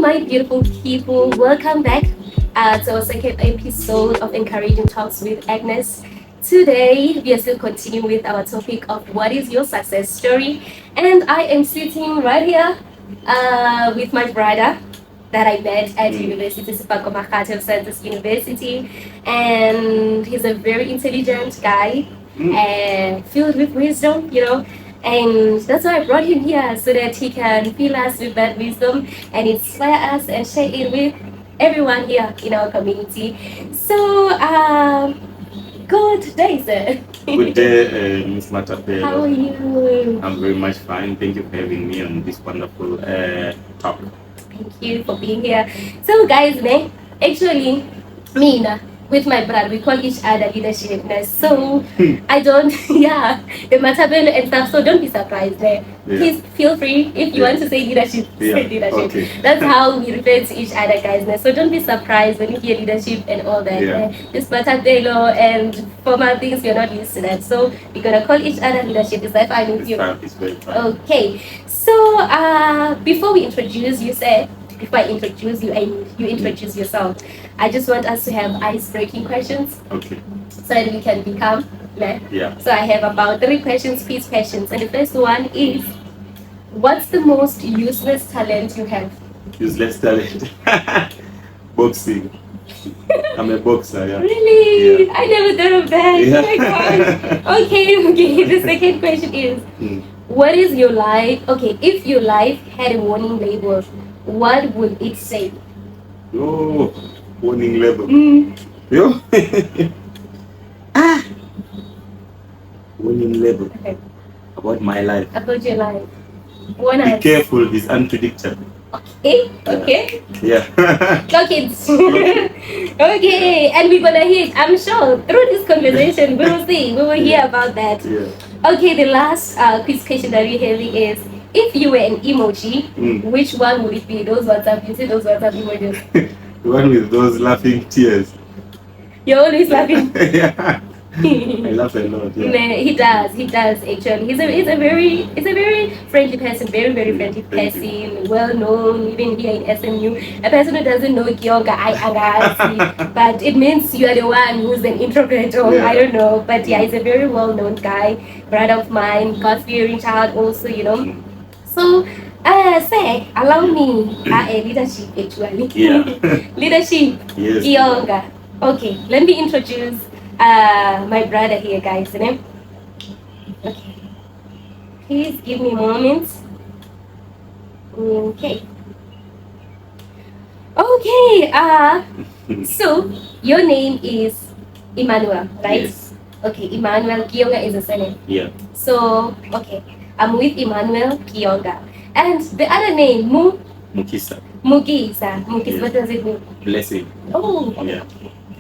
my beautiful people, welcome back to our second episode of Encouraging Talks with Agnes. Today, we are still continuing with our topic of what is your success story, and I am sitting right here with my brother that I met at University Sipako Makati of Santos University, and he's a very intelligent guy and filled with wisdom. And that's why I brought him here so that he can fill us with that wisdom and inspire us and share it with everyone here in our community. So, good day, sir. Good day, Ms. Matapelo. How are you? I'm very much fine. Thank you for having me on this wonderful topic. Thank you for being here. So, guys, actually, me, with my brother, we call each other leadership. So I don't, the Matabelo and stuff. So don't be surprised. Please feel free if you want to say leadership, say leadership. Okay. That's how we refer to each other, guys. So don't be surprised when you hear leadership and all that. It's Matabelo and formal things, we're not used to that. So we're gonna call each other leadership. Is that fine with you? It's very fine. Okay. So before we introduce you, before I introduce you and you introduce yourself, I just want us to have ice-breaking questions. Okay. So that we can become. Yeah. So I have about 3 questions, quiz questions. And the first one is, what's the most useless talent you have? Useless talent. Boxing. I'm a boxer, yeah. Really? Yeah. I never thought of that. Yeah. Oh my gosh. Okay. The second question is, what is your life? Okay, if your life had a warning label, what would it say? Oh, warning label. Yo. Warning label. Okay. About my life. About your life. Be careful, it's unpredictable. Okay. Yeah. Clock it. Okay, and we're gonna hit, I'm sure, through this conversation, we will hear about that. Yeah. Okay, the last quiz question that we're having is, if you were an emoji, which one would it be? Those WhatsApp, you see those WhatsApp emojis? The one with those laughing tears. You're always laughing. Yeah. I laugh a lot. Yeah. He does actually. He's a very friendly person, very friendly person, well known even here in SMU. A person who doesn't know Kiyonga, I but it means you are the one who's an introvert, or I don't know. But yeah, he's a very well known guy, brother of mine, God-fearing child also, So say, allow me a leadership actually. Yeah. Leadership. Yes. Kiyonga. Okay, let me introduce my brother here, guys. Okay. Please give me a moment. Okay. So your name is Emmanuel, right? Yes. Okay, Emmanuel Kiyonga is a surname. Yeah. So okay, I'm with Emmanuel Kiyonga. And the other name, Mukisa. Mugisa. Mugisa, what does it mean? Blessing. Oh, Yeah.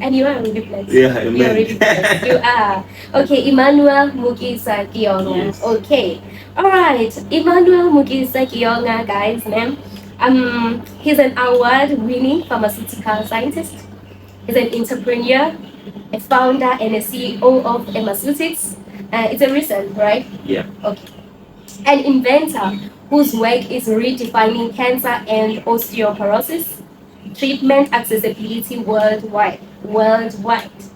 and you are really blessed. Yeah, You are amen. really blessed. You are. Okay, Emmanuel Mugisa Kiyonga. Yes. Okay. Alright. Emmanuel Mugisa Kiyonga, guys, he's an award-winning pharmaceutical scientist. He's an entrepreneur, a founder, and a CEO of Emmaceutics. It's a recent, right? Yeah. Okay. An inventor whose work is redefining cancer and osteoporosis treatment accessibility worldwide.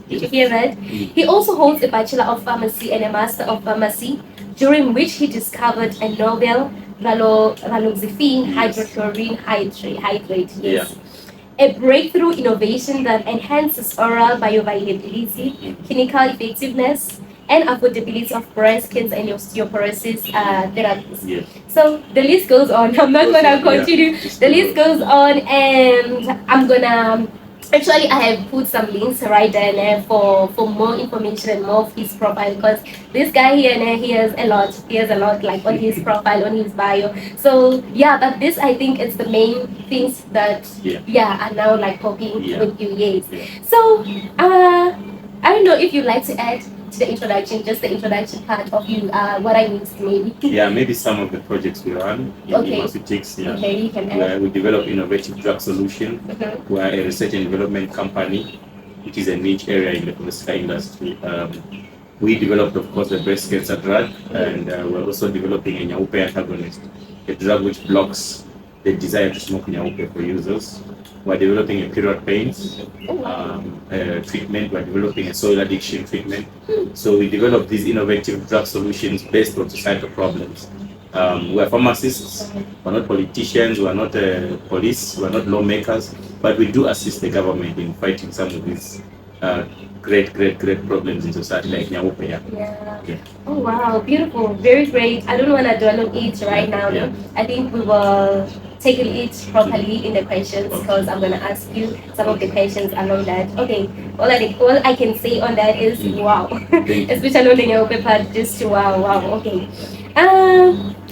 Did you hear that? He also holds a Bachelor of Pharmacy and a Master of Pharmacy, during which he discovered a novel raloxifene hydrochlorine hydrate. Yes. A breakthrough innovation that enhances oral bioavailability, clinical effectiveness, and affordability of breast cancer and osteoporosis therapies. Yes. So the list goes on. I'm not gonna continue. The list goes on, and I'm gonna actually, I have put some links right there for more information and more of his profile, because this guy here he has a lot. He has a lot like on his profile, on his bio. So yeah, but this I think is the main things that are now like popping with you. Yes. So I don't know if you'd like to add to the introduction, just the introduction part of you, what I missed maybe. Yeah, maybe some of the projects we run in Emmaceutics. Yeah. Okay, you can add. Where we develop innovative drug solution. We're a research and development company. It is a niche area in the pharmaceutical industry. We developed, of course, the breast cancer drug, and we're also developing a Nyaupe antagonist, a drug which blocks the desire to smoke nyaupe for users. We're developing a period pains treatment. We're developing a soil addiction treatment. So we develop these innovative drug solutions based on societal problems. We're pharmacists, we're not politicians, we're not police, we're not lawmakers, but we do assist the government in fighting some of these great problems in society, like nyaupe. Yeah. Oh wow, beautiful, very great. I don't want to dwell on it right now. Yeah. I think we will tackle it properly in the questions, because I'm gonna ask you some of the questions along that. Okay, all I can say on that is wow, especially on the nyaupe part, just wow. Okay.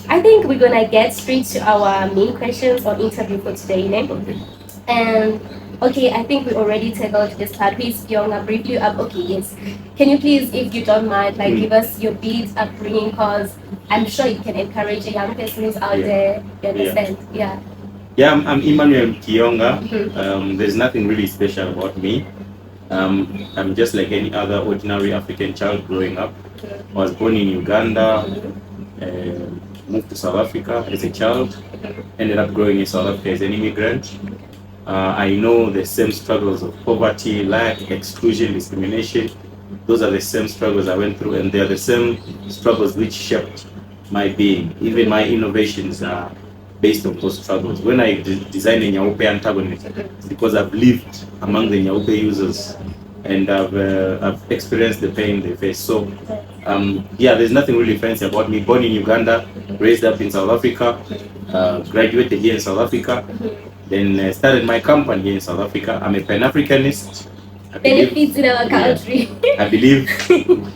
I think we're gonna get straight to our main questions or interview for today, Okay. and okay, I think we already tackled this part. Please, Kiyonga, briefly up. Okay, yes. Can you please, if you don't mind, like give us your bit upbringing, because I'm sure it can encourage a young person who's out there. You understand? Yeah. Yeah, I'm Emmanuel Kiyonga. There's nothing really special about me. I'm just like any other ordinary African child growing up. I was born in Uganda, moved to South Africa as a child, ended up growing in South Africa as an immigrant. I know the same struggles of poverty, lack, exclusion, discrimination. Those are the same struggles I went through, and they are the same struggles which shaped my being. Even my innovations are based on those struggles. When I designed a nyaupe antagonist, it's because I've lived among the nyaupe users, and I've experienced the pain they face. So yeah, there's nothing really fancy about me. Born in Uganda, raised up in South Africa, graduated here in South Africa, then started my company here in South Africa. I'm a Pan-Africanist. Benefits in our country. I believe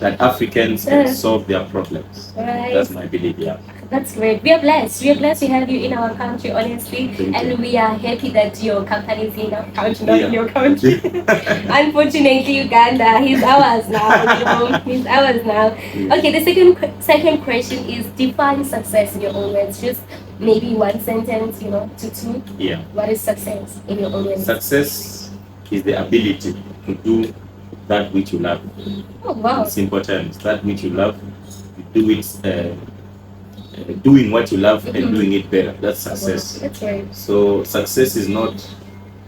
that Africans can solve their problems. Right. That's my belief, yeah. That's great. We are blessed. We are blessed to have you in our country, honestly. And we are happy that your company is in our country, not in your country. Unfortunately, Uganda, he's ours now. He's ours now. Okay, the second question is define success in your own words. Just maybe one sentence, to two. Yeah. What is success in your own words? Success is the ability to do that which you love. Oh, wow. In simple terms, that which you love, you do it. Doing what you love and doing it better. That's success. That's right. So success is not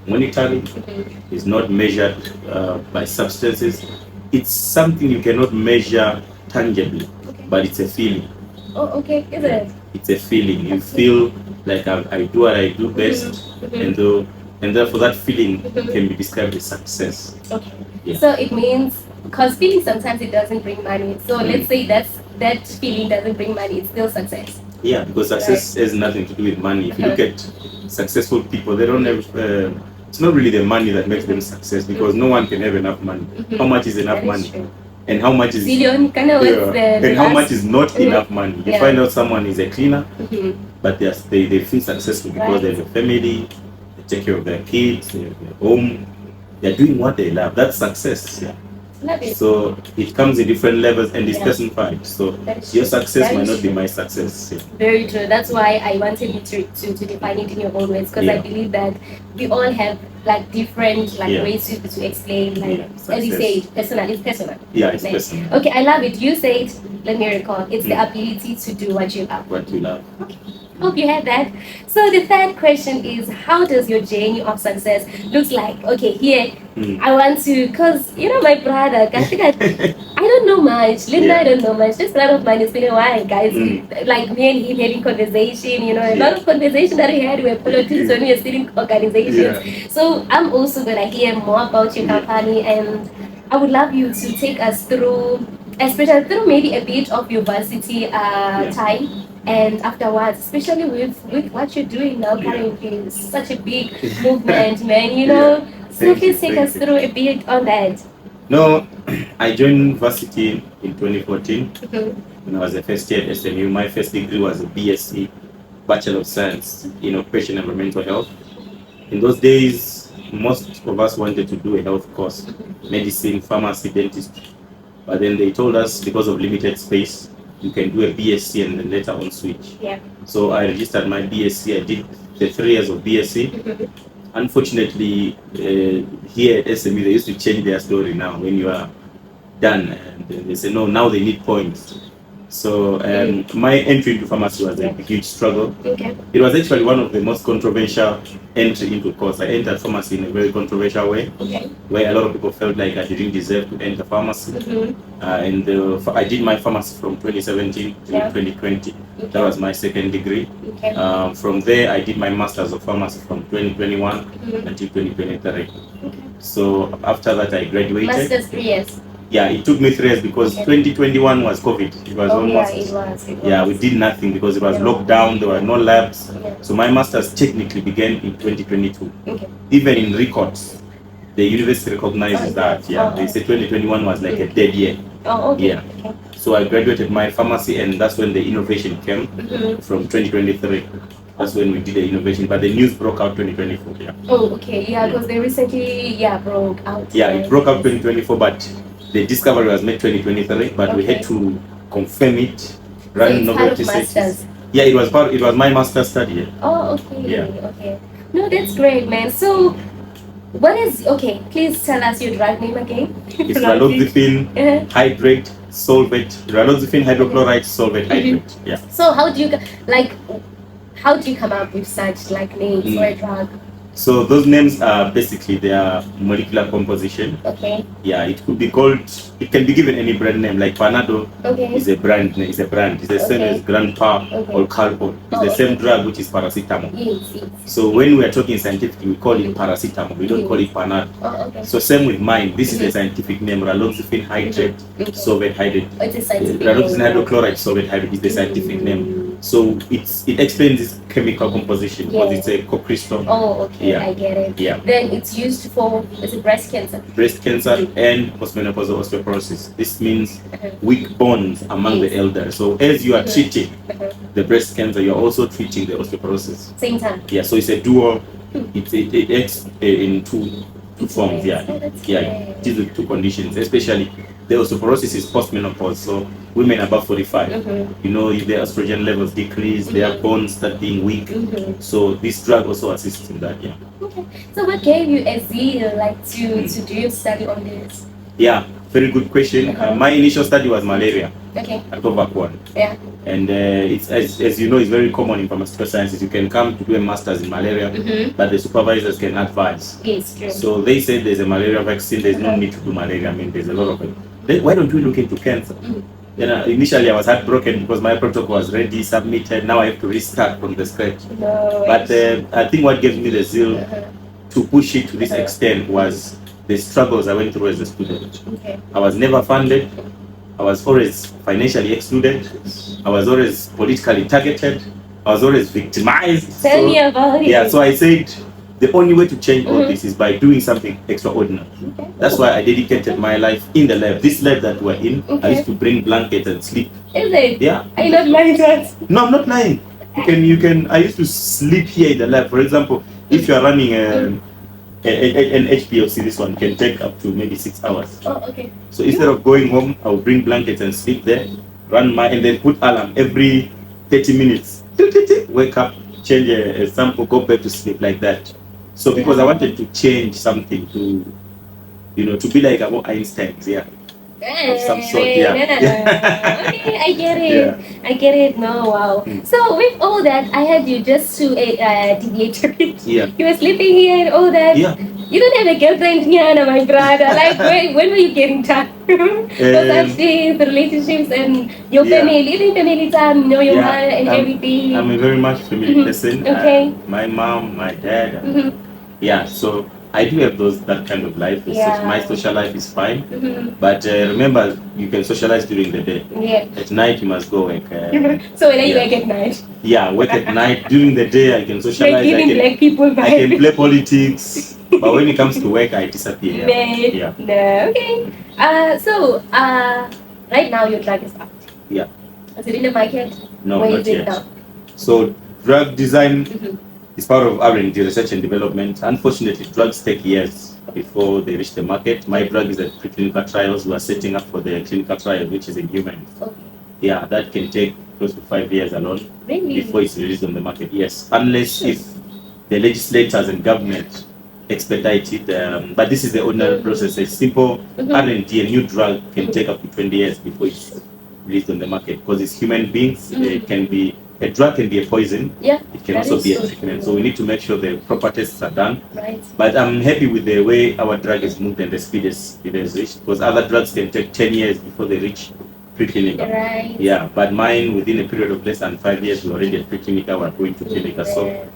monetary, is not measured by substances. It's something you cannot measure tangibly, but it's a feeling. Oh, okay. Is it? It's a feeling. You feel like I do what I do best, and therefore that feeling can be described as success. Okay. Yeah. So it means, because feeling sometimes it doesn't bring money. So let's say that feeling doesn't bring money, it's still success. Yeah, because success has nothing to do with money. If you look at successful people, they don't have. It's not really the money that makes them success, because no one can have enough money. How much is enough money? True. And how much is billion? And how much is not enough money? You find out someone is a cleaner, but they feel successful because they have a family, they take care of their kids, they have their home, they're doing what they love. That's success. Yeah. Love it. So it comes in different levels and it's personified. So your success might not be my success. Yeah. Very true. That's why I wanted you to define it in your own words, because I believe that we all have like different ways to explain, like as you said, personal. It's personal. Yeah, it's personal. Okay, I love it. You said, let me recall, it's the ability to do what you love. What you love. Okay. Hope you had that. So the third question is, how does your journey of success looks like? Okay, here I want to, because my brother, I don't know much. Linda, I don't know much. Just a lot of mine. It's been a while, guys. Like me and him having conversation. A lot of conversation that we had were politics when we were still in organizations. So I'm also gonna hear more about your company, and I would love you to take us through, especially through maybe a bit of your varsity time. And afterwards, especially with what you're doing now currently, it's such a big movement, man, So please take us through a bit on that. No, I joined varsity in 2014 when I was a first year at SMU. My first degree was a BSc, Bachelor of Science in Occupation and Environmental Health. In those days, most of us wanted to do a health course, medicine, pharmacy, dentist. But then they told us, because of limited space, you can do a BSc and then later on switch. Yeah. So I registered my BSc. I did the 3 years of BSc. Unfortunately, here at SME, they used to change their story now when you are done. And they say, no, now they need points. So my entry into pharmacy was a huge struggle. Okay. It was actually one of the most controversial entry into course. I entered pharmacy in a very controversial way, where a lot of people felt like I didn't deserve to enter pharmacy. I did my pharmacy from 2017 to 2020. That was my second degree. From there, I did my master's of pharmacy from 2021 until 2023. So after that, I graduated. Master's 3 years. Yeah, it took me 3 years because 2021 was COVID. It was almost. It was. Yeah, we did nothing because it was locked down. There were no labs. So my master's technically began in 2022. Even in records, the university recognizes that. Yeah, they say 2021 was like a dead year. Yeah. So I graduated my pharmacy, and that's when the innovation came from 2023. That's when we did the innovation, but the news broke out 2024. Yeah. Oh, okay. Yeah, because they recently broke out. Yeah, it broke out 2024, but the discovery was made 2023. But we had to confirm it. Running novelty masters. Yeah, it was my master's study. Yeah. Oh, okay. Yeah. Okay. No, that's great, man. So, what is please tell us your drug name again. It's raloxifene hydrate solvate, raloxifene hydrochloride solvate hydrate. Yeah. So how do you come up with such names for a drug? So those names are basically their molecular composition. Okay. Yeah, it could be called. It can be given any brand name. Like Panado is a brand. It's the same as Grandpa or Calpol. It's the same drug, which is paracetamol. Yes. So when we are talking scientifically, we call it paracetamol. We don't call it Panado. So same with mine. This is the scientific name, raloxifene hydrate solvate hydrate. It's a scientific raloxifene hydrochloride solvate hydrate is the scientific name. So it explains its chemical composition because it's a co-crystal. Oh, okay, I get it. Yeah. Then it's used for breast cancer. Breast cancer and postmenopausal osteoporosis. This means weak bones among the elders. So as you are treating the breast cancer, you are also treating the osteoporosis. Same time. Yeah. So it's a dual. It acts in two forms. Yeah. It is with two conditions, especially. The osteoporosis is postmenopause, so women above 45, if their estrogen levels decrease, their bones start being weak. So this drug also assists in that. Yeah. Okay. So what gave you a zeal to do your study on this? Yeah, very good question. My initial study was malaria. Okay. At Covac. Yeah. And it's as you know, it's very common in pharmaceutical sciences. You can come to do a master's in malaria, but the supervisors can advise. Yes, true. So they said there's a malaria vaccine. There's no need to do malaria. I mean, there's a lot of it. Why don't we look into cancer? Initially I was heartbroken because my protocol was ready, submitted. Now I have to restart from the scratch. But I think what gave me the zeal to push it to this extent was the struggles I went through as a student. I was never funded. I was always financially excluded. I was always politically targeted. I was always victimized. Tell me about it. Yeah, so I said the only way to change all this is by doing something extraordinary. That's why I dedicated my life in the lab. This lab that we're in, I used to bring blankets and sleep. Is it? Yeah. Are you not lying to us? No, I'm not lying. You can. I used to sleep here in the lab. For example, if you are running an HPLC, this one can take up to maybe 6 hours. Oh, okay. So instead of going home, I will bring blankets and sleep there, and then put alarm every 30 minutes. Wake up, change a sample, go back to sleep like that. So because I wanted to change something to be like about Einstein's, of some sort, Okay, I get it. I get it. No, wow. So with all that, I had you just to deviate a bit. Yeah. You were sleeping here and all that. Yeah. You don't have a girlfriend, Nyana, my brother. Like, when were you getting time? Those things, the relationships and your family, even family time, your mother and everything. I'm a very much family person. Okay. My mom, my dad. Yeah, so I do have that kind of life. My social life is fine. But remember, you can socialize during the day. Yeah. At night, you must go work. So when you work at night? Yeah, work at night. During the day, I can socialize. Like giving black people I can play politics. But when it comes to work, I disappear. Yeah. No, okay. So right now your drug is out. Yeah. Is it in the market? No, Where not is it yet. now? So drug design is part of R&D, research and development. Unfortunately, drugs take years before they reach the market. My drug is at preclinical trials. We are setting up for the clinical trial, which is in humans. Okay. Yeah, that can take close to 5 years alone before it's released on the market. Yes, unless if the legislators and government expedite it. But this is the ordinary process. A simple R&D, a new drug can take up to 20 years before it's released on the market, because it's human beings. It can be a drug, can be a poison. Yeah, it can also be a treatment. So we need to make sure the proper tests are done. Right. But I'm happy with the way our drug is moved and the speed it has reached, because other drugs can take 10 years before they reach preclinical. Right. Yeah, but mine, within a period of less than 5 years, we're already at preclinical, we're going to clinical. So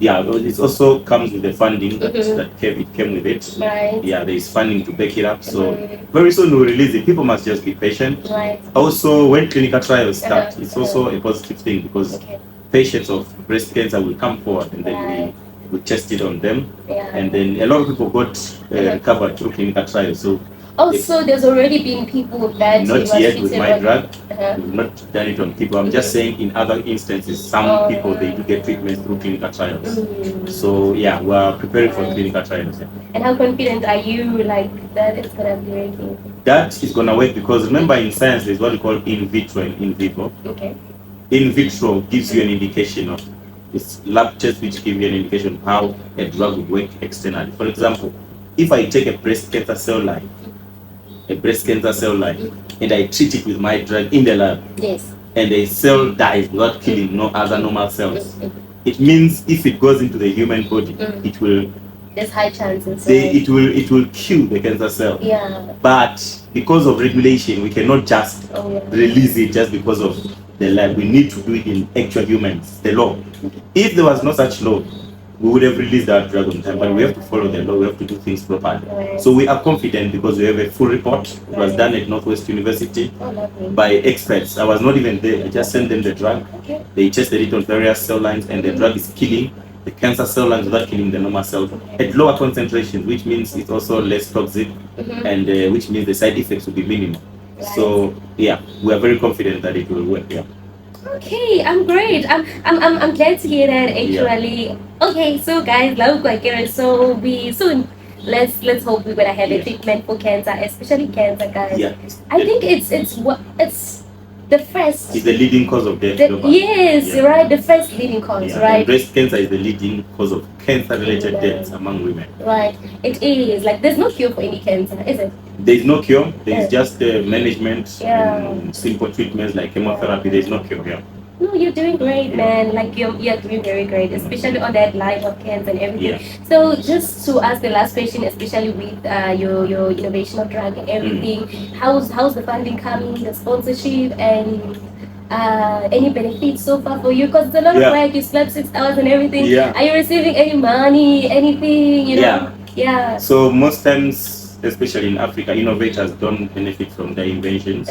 yeah, it also comes with the funding that it came with it. Right. Yeah, there is funding to back it up. So very soon we'll release it. People must just be patient. Right. Also, when clinical trials start, it's also a positive thing, because patients of breast cancer will come forward, and then we test it on them. And then a lot of people got recovered through clinical trials. So so there's already been people that not yet with my drug. We've not done it on people. I'm just saying, in other instances, some people, they do get treatment through clinical trials. So yeah, we're preparing for clinical trials. And how confident are you, like, that it's gonna be working? That is gonna work, because remember, in science there's what we call in vitro and in vivo. Okay. In vitro gives you an indication of, it's lab tests which give you an indication of how a drug would work externally. For example, if I take a breast cancer cell line, and I treat it with my drug in the lab, and the cell dies without killing no other normal cells, it means if it goes into the human body, it will, there's high chances. it will kill the cancer cell. Yeah. But because of regulation, we cannot just release it just because of the lab. We need to do it in actual humans, the law. If there was no such law, we would have released that drug on time, but we have to follow the law, we have to do things properly. So we are confident, because we have a full report. It was done at Northwest University by experts. I was not even there. I just sent them the drug. They tested it on various cell lines, and the drug is killing the cancer cell lines without killing the normal cells at lower concentrations, which means it's also less toxic, and which means the side effects will be minimal. So yeah, we are very confident that it will work. Yeah. Okay, I'm great. I'm glad to hear that, actually. Okay, so guys, so we soon, let's hope we're gonna have a treatment for cancer, especially cancer, guys. I think it's the first. It's the leading cause of death. Right, the first leading cause, right? And breast cancer is the leading cause of cancer-related deaths among women. Right, it is. Like, there's no cure for any cancer, is it? There is no cure. There is just management, simple treatments like chemotherapy. There is no cure. No, you're doing great, man. Like, you're doing very great, especially on that line of cancer and everything. So just to ask the last question, especially with your innovation of drug and everything, how's the funding coming, the sponsorship, and any benefits so far for you? Because it's a lot of work. You slept 6 hours and everything. Are you receiving any money, anything? You know? So most times, especially in Africa, innovators don't benefit from their inventions.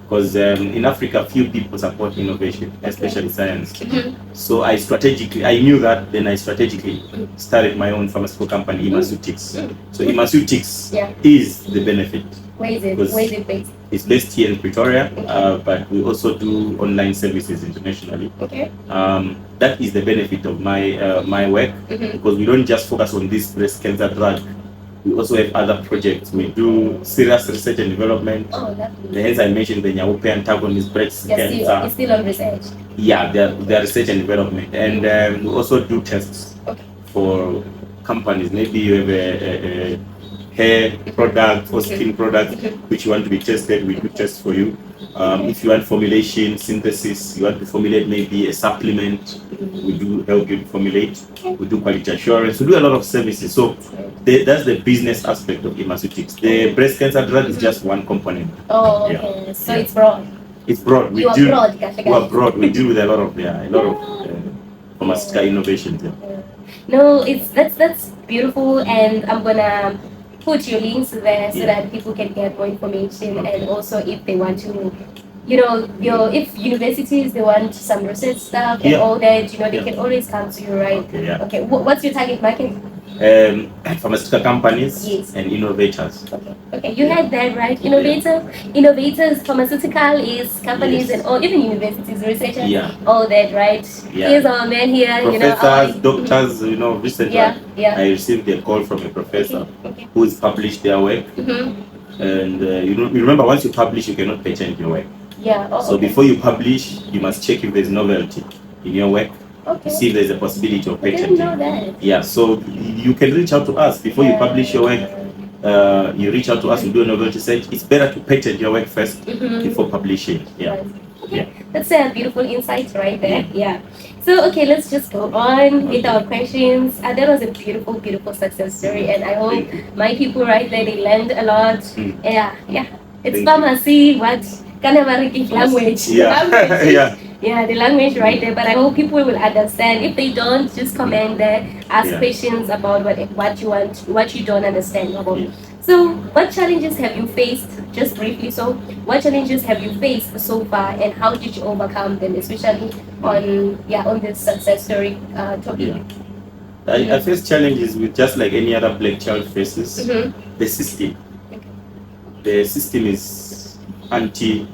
Because in Africa, few people support innovation, especially science. So I knew that, then I strategically started my own pharmaceutical company, Emmanuel. So Emmanuel is the benefit. Where is it based? It's based here in Pretoria, but we also do online services internationally. That is the benefit of my work, because we don't just focus on this breast cancer drug. We also have other projects. We do serious research and development. Hence, I mentioned the Nyawupe antagonist breast cancer. It's still on research. Yeah, they're research and development. And we also do tests for companies. Maybe you have a hair product or skin product which you want to be tested, we do tests for you. If you want formulation, synthesis, you want to formulate maybe a supplement, we do help you formulate. We do quality assurance, we do a lot of services. So that's the business aspect of Emmanuel. The breast cancer drug is just one component. So it's broad. It's broad. We are broad. We deal with a lot of pharmaceutical innovations. No, that's beautiful, and I'm gonna put your links there so that people can get more information, and also if they want to, if universities, they want some research stuff and all that, they can always come to you, right? Okay. What's your target market? Pharmaceutical companies and innovators. Okay, you had that right. Innovators, pharmaceutical is companies and all, even universities, researchers, all that, right? Here's our man here, professors, doctors, recently I received a call from a professor who has published their work. And you remember, once you publish, you cannot patent your work. So before you publish, you must check if there's novelty in your work. To see if there's a possibility of patenting. I didn't know that. So you can reach out to us before you publish your work. you reach out to us, we do a novelty search. It's better to patent your work first before publishing. Yeah. Right. Okay. That's a beautiful insight right there. Yeah. So, okay, let's just go on with our questions. That was a beautiful, beautiful success story, and I hope my people right there, they learned a lot. Yeah, yeah. It's pharmacy, what kind of language? Yeah. Language. Yeah. Yeah, the language right there. But I hope people will understand. If they don't, just comment there, ask questions about what you want, what you don't understand about. So, what challenges have you faced? Just briefly, so what challenges have you faced so far, and how did you overcome them, especially on this success story topic? I face challenges with just like any other black child faces. The system. The system is anti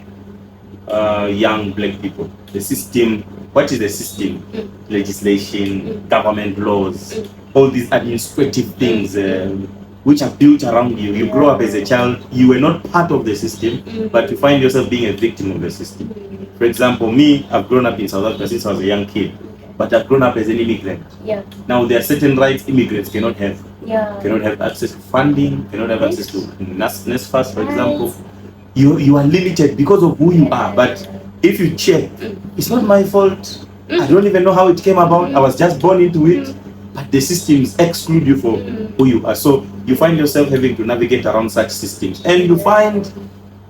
young black people. The system. What is the system? Legislation, government laws, all these administrative things. Which are built around you. You grow up as a child, you were not part of the system, but you find yourself being a victim of the system. For example, me, I've grown up in South Africa since I was a young kid, but I've grown up as an immigrant. Now there are certain rights immigrants cannot have. Cannot have access to funding, cannot have access to NSFAS, for example. You are limited because of who you are, but if you check, it's not my fault. I don't even know how it came about. I was just born into it. But the systems exclude you for who you are. So you find yourself having to navigate around such systems. And you find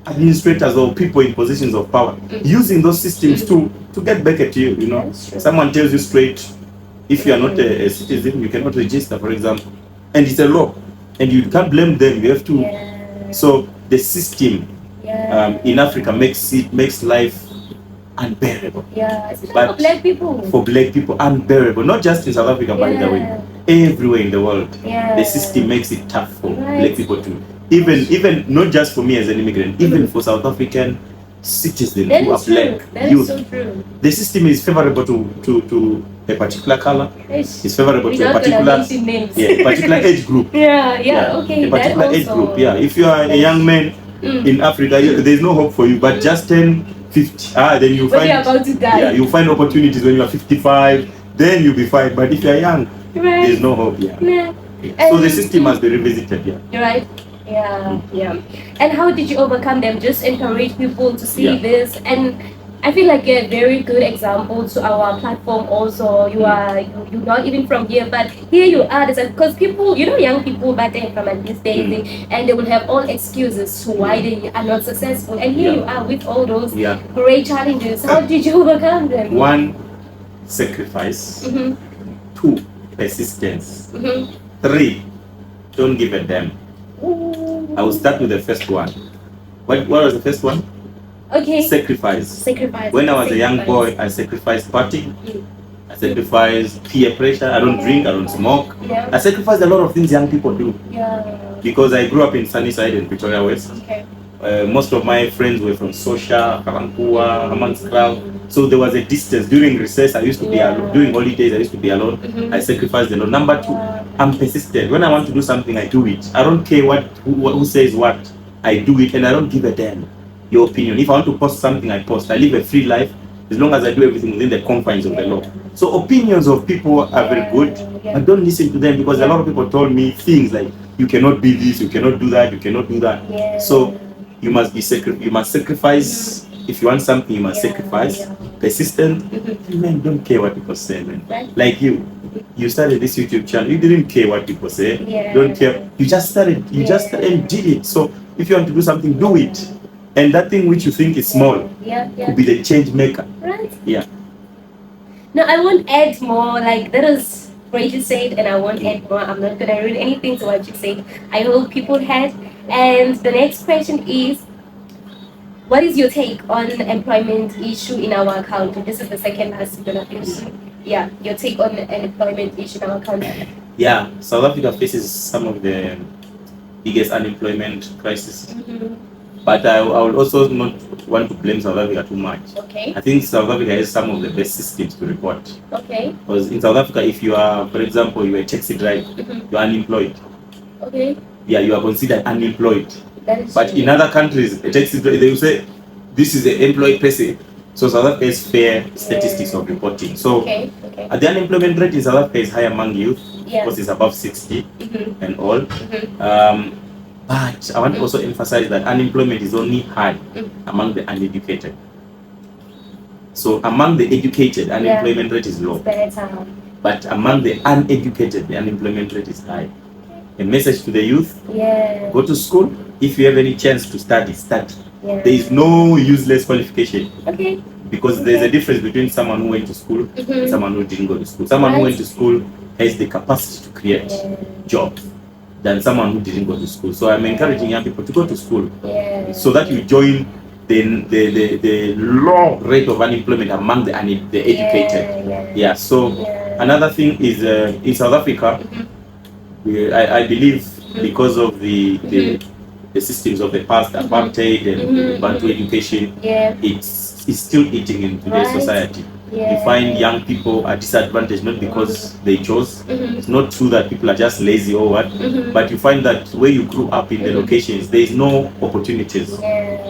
administrators or people in positions of power using those systems to get back at you, you know. Someone tells you straight, if you are not a citizen, you cannot register, for example. And it's a law. And you can't blame them. You have to. So the system in Africa makes life unbearable. But for black people. For black people, unbearable. Not just in South Africa, by the way. Everywhere in the world. The system makes it tough for black people to. Even not just for me as an immigrant, even for South African citizens who are black. That is so true. The system is favorable to a particular color. It's favorable to a particular age group. Okay. A particular age group. If you are a young man in Africa, there's no hope for you. But just 10, 50, then you find. You're about to die. You find opportunities when you are 55. Then you'll be fine. But if you are young, there's no hope. So the system must be revisited. You're right. And how did you overcome them? Just encourage people to see this, and I feel like you're a very good example to our platform. Also, you're not even from here, but here you are. Because people, young people back then from these days, and they will have all excuses to why they are not successful. And here you are with all those great challenges. How did you overcome them? 1, sacrifice. 2, persistence. 3, don't give a damn. I will start with the first one. What was the first one? Okay. Sacrifice. When I was a young boy, I sacrificed partying. I sacrificed peer pressure. I don't drink, I don't smoke. I sacrificed a lot of things young people do. Because I grew up in Sunnyside in Pretoria West. Most of my friends were from Sosha, Karankua, Hammanskraal. So there was a distance. During recess, I used to be alone. During holidays, I used to be alone. I sacrificed a lot. Number 2, I'm persistent. When I want to do something, I do it. I don't care who says what. I do it, and I don't give a damn your opinion. If I want to post something, I post. I live a free life as long as I do everything within the confines of the law. So opinions of people are very good, but don't listen to them, because a lot of people told me things like, you cannot be this, you cannot do that, you cannot do that. So you must sacrifice. If you want something, you must sacrifice. Persistent. Man, don't care what people say, man. Like you started this YouTube channel, you didn't care what people say. Don't care. You just started. You just started and did it. So if you want to do something, do it. And that thing which you think is small could be the change maker. No, I won't add more. Like, that is great you said, and I won't add more. I'm not gonna read anything to what you said. I hope people had. And the next question is, what is your take on the employment issue in our country? This is the second last we're gonna finish. Your take on the employment issue in our country. South Africa faces some of the biggest unemployment crisis. But I would also not want to blame South Africa too much. I think South Africa has some of the best systems to report. Because in South Africa, if you are, for example, you are a taxi driver, you are unemployed. You are considered unemployed. But in other countries, a taxi driver, they will say, this is an employed person. So South Africa has fair statistics of reporting. So the unemployment rate in South Africa is high among youth, because it's above 60 and all. But I want to also emphasize that unemployment is only high among the uneducated. So among the educated, unemployment rate is low. But among the uneducated, the unemployment rate is high. A message to the youth: go to school. If you have any chance to study, study. There is no useless qualification. Because there's a difference between someone who went to school and someone who didn't go to school. Someone who went to school has the capacity to create jobs than someone who didn't go to school. So I'm encouraging young people to go to school so that you join the low rate of unemployment among the educated. So another thing is in South Africa, I believe because of the systems of the past, apartheid and Bantu education, it's still eating in today's society. You find young people are disadvantaged not because they chose. It's not true that people are just lazy or what, but you find that where you grew up in the locations, there is no opportunities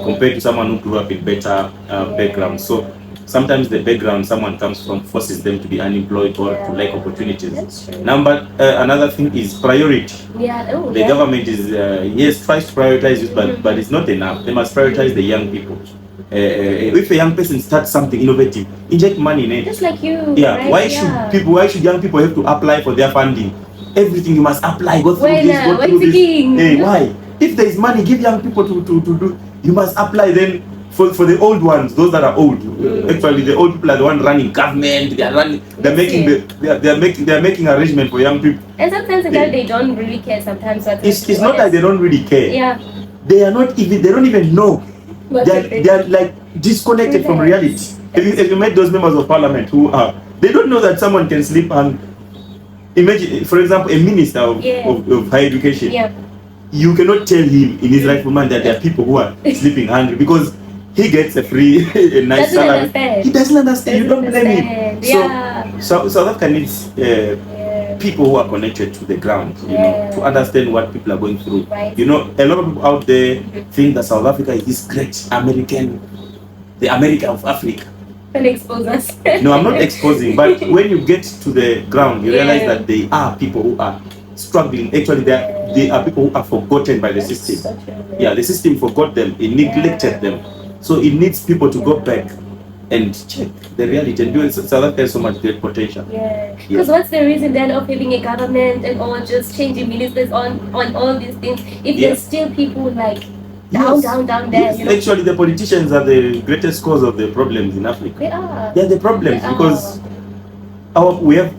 compared to someone who grew up in better backgrounds. So sometimes the background someone comes from forces them to be unemployed or to lack opportunities. Another thing is priority. The government is yes, tries to prioritize it, but it's not enough. They must prioritize the young people. If a young person starts something innovative, inject money in it. Just like you. Right? Why should young people have to apply for their funding? Everything you must apply. Go through this. Go through this. Hey, why? If there is money, give young people to do. You must apply then. For the old ones, those that are old, actually the old people are the ones running government. They're making arrangement for young people. And sometimes they don't really care. Sometimes it's not that they don't really care. They don't even know. They are like disconnected from reality. If you met those members of parliament who are, they don't know that someone can sleep and imagine, for example, a minister of higher education. You cannot tell him in his rightful mind that there are people who are sleeping hungry because he gets a free, a nice salary. He doesn't understand. You don't blame him. So South Africa needs people who are connected to the ground, to understand what people are going through. A lot of people out there think that South Africa is this great the America of Africa. Don't expose us. No, I'm not exposing, but when you get to the ground, you realize that they are people who are struggling. Actually, they are people who are forgotten by the system. The system forgot them, it neglected them. So it needs people to go back and check the reality and do it. South Africa has so much great potential. Because what's the reason then of having a government and all just changing ministers on all these things if there's still people like down there? Actually, the politicians are the greatest cause of the problems in Africa. They're the problems because we have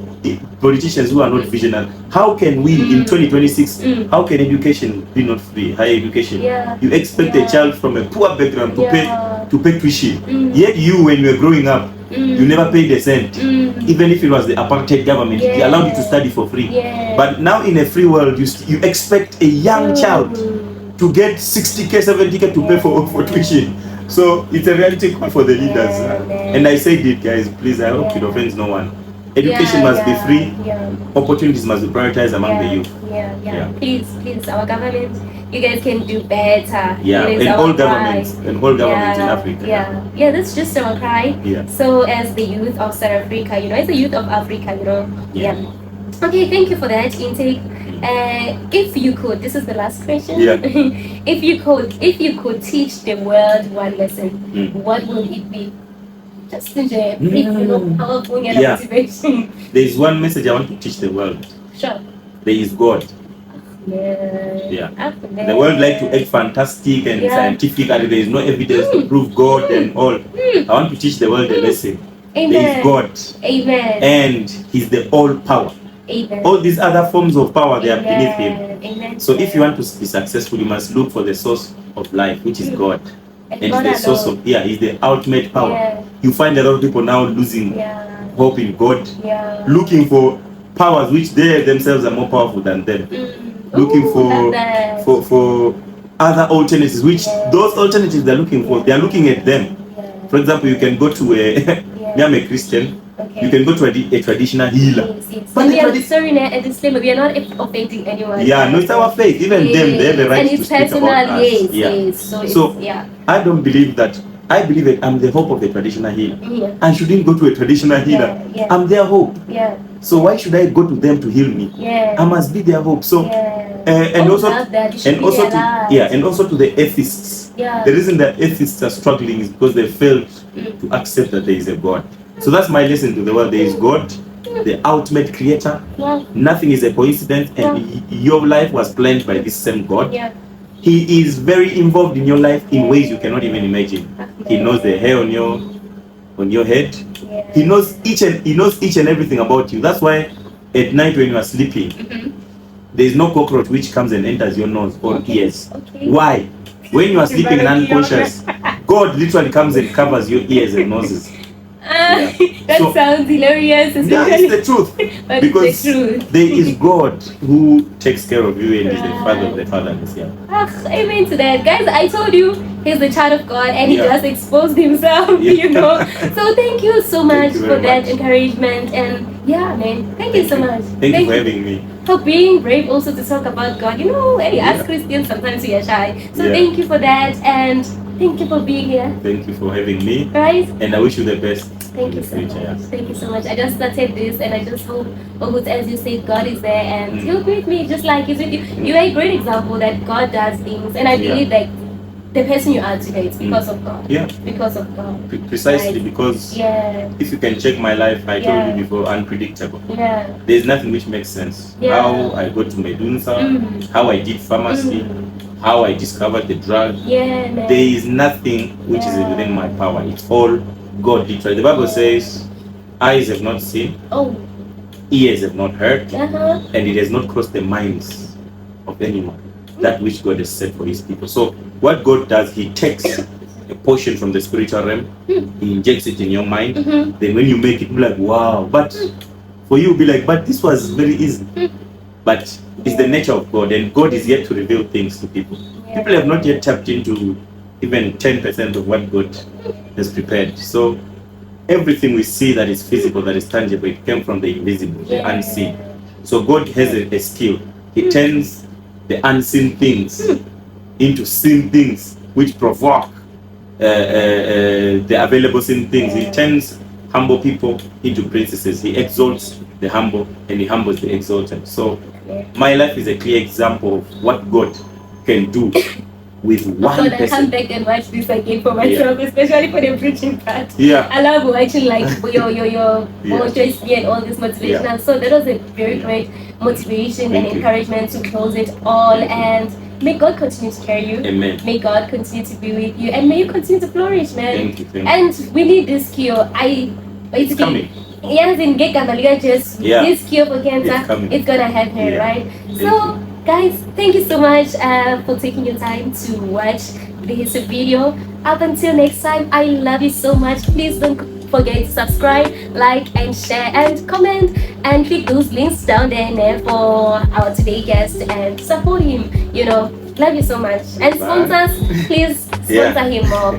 politicians who are not visionary. How can we in 2026? How can education be not free? Higher education. You expect a child from a poor background to pay tuition. Yet you, when you were growing up, you never paid a cent. Even if it was the apartheid government, they allowed you to study for free. But now in a free world, you expect a young child to get 60k, 70k to pay for tuition. So it's a reality call for the leaders. And I said it, guys. Please, I hope it offends no one. Education must be free. Opportunities must be prioritized among the youth. Please, our government, you guys can do better. And all governments in Africa. That's just our cry. So as the youth of South Africa, as the youth of Africa, Okay, thank you for that intake. If you could, this is the last question. If you could teach the world one lesson, what will it be? Just brief, powerful motivation. There is one message I want to teach the world. Sure. There is God. The world like to act fantastic and scientific, and there is no evidence to prove God and all. I want to teach the world a lesson. There is God. And He's the all power. All these other forms of power, they are beneath Him. So if you want to be successful, you must look for the source of life, which is God. And He's the source of He's the ultimate power. You find a lot of people now losing hope in God, looking for powers which they themselves are more powerful than them, looking for other alternatives, which those alternatives they're looking for, they're looking at them. For example, you can go to I'm a Christian. You can go to a traditional healer. But we are a disclaimer. We are not offending anyone. No, it's our faith. Even them, they have the right to speak about us. So I don't believe that I believe that I'm the hope of the traditional healer. Yeah. I shouldn't go to a traditional healer. Yeah. I'm their hope. Yeah. So why should I go to them to heal me? Yeah. I must be their hope. So and also to the atheists. Yeah. The reason that atheists are struggling is because they failed to accept that there is a God. So that's my lesson to the world. There is God, the ultimate creator. Yeah. Nothing is a coincidence, and your life was planned by this same God. Yeah. He is very involved in your life in ways you cannot even imagine. He knows the hair on your head. Yeah. He knows each and everything about you. That's why at night when you are sleeping, there is no cockroach which comes and enters your nose or ears. Okay. Why? When you are sleeping and unconscious, God literally comes and covers your ears and noses. That sounds hilarious. Yeah, it's the truth. But because it's the truth. There is God who takes care of you and is the Father of the fatherless. Yeah. Amen to that, guys. I told you he's the child of God, and he just exposed himself. So thank you so much for that encouragement, and man, thank you so much. Thank you for having me. For being brave also to talk about God. As Christians sometimes we are shy. So thank you for that, and thank you for being here. Thank you for having me. Right? And I wish you the best. Thank you so much. Thank you so much. I just started this, and I just hope, as you said, God is there and He'll greet me just like He's with you. You are a great example that God does things, and I believe that the person you are today is because of God. Yeah. Because of God. Precisely because if you can check my life, I told you before, unpredictable. Yeah. There's nothing which makes sense. How I got to Medunsa, how I did pharmacy, how I discovered the drug. There is nothing which is within my power. It's all God literally. The Bible says, eyes have not seen, ears have not heard, and it has not crossed the minds of anyone that which God has set for His people. So what God does, He takes a portion from the spiritual realm, He injects it in your mind. Then when you make it, be like, wow. But for you, be like, but this was very easy. But it's the nature of God, and God is yet to reveal things to people. People have not yet tapped into even 10% of what God has prepared. So everything we see that is physical, that is tangible, it came from the invisible, the unseen. So God has a skill. He turns the unseen things into seen things, which provoke the available seen things. He turns humble people into princesses. He exalts the humble and He humbles the exalted. So my life is a clear example of what God can do with one person. I come back and watch this again for myself, especially for the preaching part. I love watching your choice and all this motivation. So that was a very great motivation and encouragement to close it all. And may God continue to carry you. Amen. May God continue to be with you, and may you continue to flourish, man. Thank you. And we need this cure. It's coming. Yes, in this cure for cancer, it's gonna happen, right? So, guys, thank you so much for taking your time to watch this video. Up until next time, I love you so much. Please don't forget to subscribe, like, and share, and comment, and click those links down there for our today guest and support him. Love you so much. And sponsors, please sponsor him more.